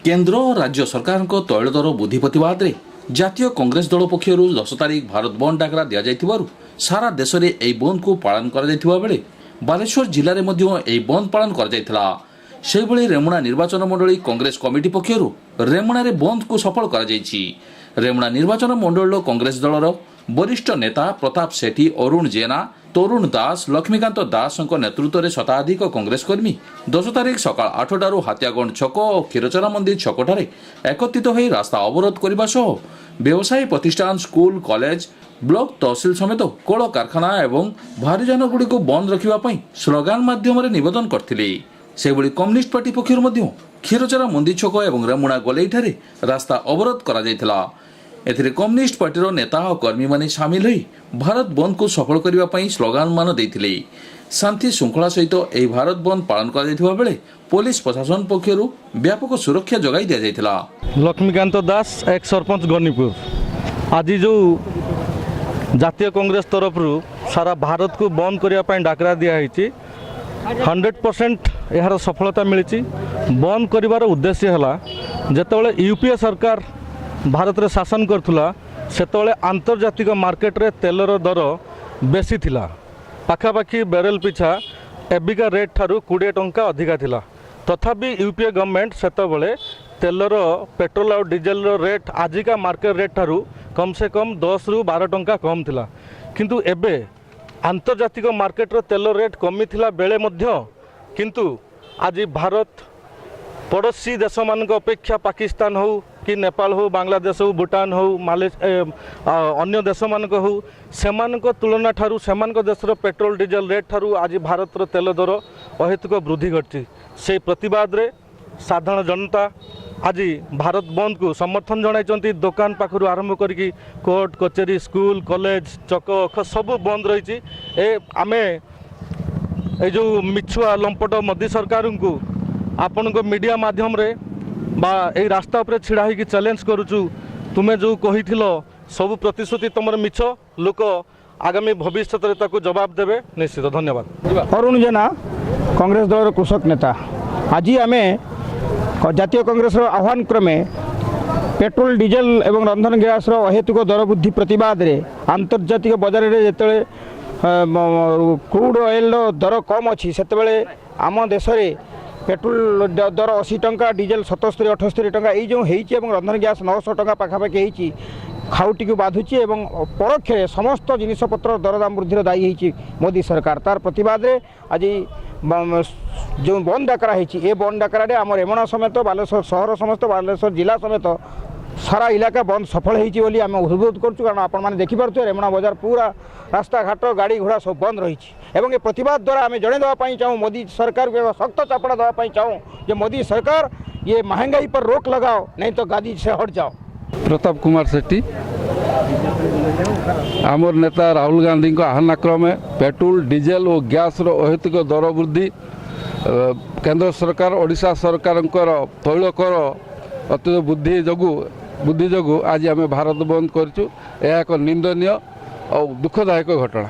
केन्द्र और राज्य सरकार तैल दर वृद्धि प्रतिवाद में जातीय कांग्रेस दल पक्षर 10 तारिख भारत बंद डाकरा दि जाइथिबारु सारा देश में यह बंद को पालन करा जाइथिबा बेले बालेश्वर जिले में बंद पालन करा जाइथिला। सेहिभଳି रेमुणा निर्वाचन मंडली कांग्रेस कमिटी पक्षर रेमुणा रे बंद को सफल करा जाइछि। रेमुणा निर्वाचन मंडल कांग्रेस दलर वरिष्ठ नेता प्रताप सेठी, अरुण जेना, तरुण दास, लक्ष्मीकांत दास नेतृत्व में शताधिक कांग्रेस कर्मी 10 तारिख सकाळ 8टारू हातियागंड छक और क्षीरचरा मंदिर छकठारे एकत्रित हो रास्ता अवरोध करने सह व्यवसायी प्रतिष्ठान, स्कूल, कॉलेज, ब्लॉक तहसिल समेत कल कारखाना एवं भारी यान गुड़ी को बंद रखा स्लोगान माध्यम निवेदन करथिले। सेहिभଳି कम्युनिस्ट पार्टी पक्षर क्षीरचरा मंदिर छक और रेमुणा गोलेईठारे रास्ता अवरोध करा जायथिला। एथिरे कम्युनिस्ट पार्टीर नेता और कर्मी माने सामिल होई भारत बंद को सफल करने पर स्लोगान मान देथिले। शांति श्रृंखला सहित यह भारत बंद पालन करा जायथिबा बेले पुलिस प्रशासन पक्षर व्यापक सुरक्षा जगाई दिया जायथिला। लक्ष्मीकांत दास एक सरपंच गणिपुर आज जो जातीय कांग्रेस तरफ सारा भारत को बंद करने डाकरा दिखाई 100% यार सफलता मिली। बंद कर उद्देश्य है जितेबाला यूपीए सरकार भारत रे शासन करथुला सेतेबाला आंतर्जातिक मार्केट रे तेलर दर बेसी थिला। पाखापाखि बेरेल पिछा एबिका रेट ठारू 20 टंका अधिका थिला। तथापि यूपीए गवर्नमेंट सेतेबाला तेलर पेट्रोल और डीजेल रेट आजिका मार्केट रेट ठारू कम से कम 10 रु 12 टंका कम थिला। किंतु एबे आंतर्जातिक मार्केट रे तेल रेट कमी थिला बेले मध्य किंतु आज भारत पड़ोसी देश मान अपेक्षा पाकिस्तान हो कि नेपाल हो, बांग्लादेश हो, भूटान हो, अन्य देश मान हो सेमान तुलना ठारू सेमान देशर पेट्रोल डीजेल रेट ठारू आज भारत तेल दर अहेतुक वृद्धि घटी। से प्रतिवाद रे साधारण जनता आज भारत बंद को समर्थन जणाई। दुकान पाखु आरंभ करी कोर्ट कचेरी, स्कूल, कॉलेज, चक सब बंद रही। आमे ए जो मिछुआ लंपट मोदी सरकार को आपण को मीडिया माध्यम रे बा ए रास्ता उपरे छिड़ा ही चैलेंज करूचु। तुमे जो कहिथिलो सब प्रतिश्रुति तुमर मिछ लोक आगामी भविष्य रे ताकू जवाब देबे निश्चित। धन्यवाद। अरुण जेना कांग्रेस दल कृषक नेता आज आमे जातीय कांग्रेस आह्वान क्रमे पेट्रोल डीजेल एवं रंधन गैस अहेतुक दर वृद्धि प्रतिवाद रे आंतर्जातिक बाजार रे जेतेबेले क्रूड ऑयल दर कम अच्छी सेतेबेले आम देश रे पेट्रोल दर 80 टंका, डीजेल 77-78 टंका ये जो होती रंधन गैस 900 टंका पाखापाखि होती खाउटी को बाधुची एवं परोक्ष समस्त जिनपतर दरदाम वृद्धि दायी होती मोदी सरकार। तार प्रतिवाद रे आज जो बंद डाकरा होती बंद डाकरा आम रेमुणा समेत बालेश्वर सहर समस्त बालेश्वर जिला समेत सारा इलाका बंद सफल होती आम अनुरोध करूँ। कारण आपण मैंने देखिपे रेमुणा बजार पूरा रास्ता घाट गाड़ी घोड़ा सब बंद रही। ए प्रतिवाद द्वारा आम जनईदेवाई चाहूँ मोदी सरकार को सख्त चापड़ा देवाई चाहूँ कि मोदी सरकार ये महंगाई पर रोक लगाओ, नहीं तो गादी से हट जाओ। प्रताप कुमार सेठी आमर नेता राहुल गांधी को आह्वान क्रमे पेट्रोल डीजेल और गैस अहेतुक दर वृद्धि केंद्र सरकार ओडिशा सरकार तैल कर अत्यधिक बुद्धि जो आज आम भारत बंद करूँ। यह एक निंदनीय और दुखदायक घटना।